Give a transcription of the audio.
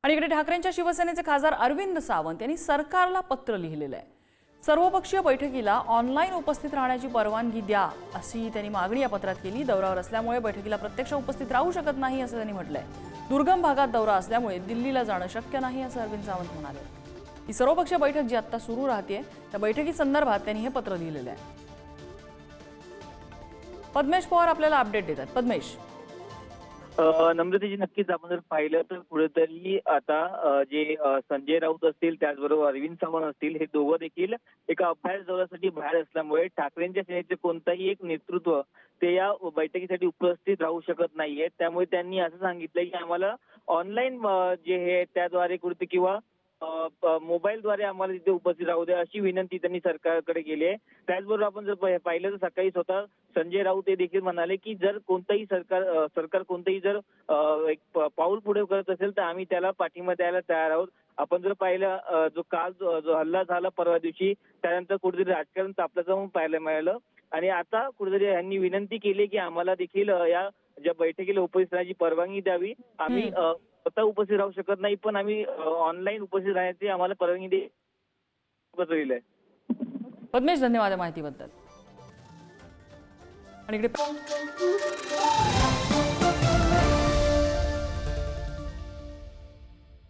आणि इकडे ठाकरेंच्या शिवसेनेचे खासदार अरविंद सावंत यांनी सरकारला पत्र लिहिलेलं आहे। सर्वपक्षीय बैठकीला ऑनलाईन उपस्थित राहण्याची परवानगी द्या अशी त्यांनी मागणी या पत्रात केली। दौऱ्यावर असल्यामुळे बैठकीला प्रत्यक्ष उपस्थित राहू शकत नाही असं त्यांनी म्हटलंय। दुर्गम भागात दौरा असल्यामुळे दिल्लीला जाणं शक्य नाही असं अरविंद सावंत म्हणाले। ही सर्वपक्षीय बैठक जी आता सुरू राहते त्या बैठकीसंदर्भात त्यांनी हे पत्र लिहिलेलं आहे। पद्मेश पवार आपल्याला अपडेट देतात। पद्मेश, नम्रतेची नक्कीच आपण जर पाहिलं तर कुठेतरी आता जे संजय राऊत असतील त्याचबरोबर अरविंद सावंत असतील हे दोघं देखील एका अभ्यास दौऱ्यासाठी बाहेर असल्यामुळे ठाकरेंच्या सेनेचे कोणताही एक नेतृत्व ते या बैठकीसाठी उपस्थित राहू शकत नाहीये। त्यामुळे त्यांनी असं सांगितलंय की आम्हाला ऑनलाईन जे हे त्याद्वारे कुठे किंवा मोबाईलद्वारे आम्हाला तिथे उपस्थित राहू द्या अशी विनंती त्यांनी सरकारकडे केली आहे। त्याचबरोबर आपण जर पाहिलं तर सकाळी स्वतः संजय राऊत हे देखील म्हणाले की जर कोणताही सरकार कोणतंही जर एक पाऊल पुढे करत असेल तर आम्ही त्याला पाठिंबा द्यायला तयार आहोत। आपण जर पाहिलं जो हल्ला झाला परवा दिवशी त्यानंतर कुठेतरी राजकारण तापल्याचं म्हणून पाहायला मिळालं आणि आता कुठेतरी यांनी विनंती केली की आम्हाला देखील या ज्या बैठकीला उपस्थित राहण्याची परवानगी द्यावी। आम्ही स्वतः उपस्थित राहू शकत नाही पण आम्ही ऑनलाईन उपस्थित राहण्याची आम्हाला परवानगी दिली आहे। पद्मेश, धन्यवाद या माहितीबद्दल। आणि इकडे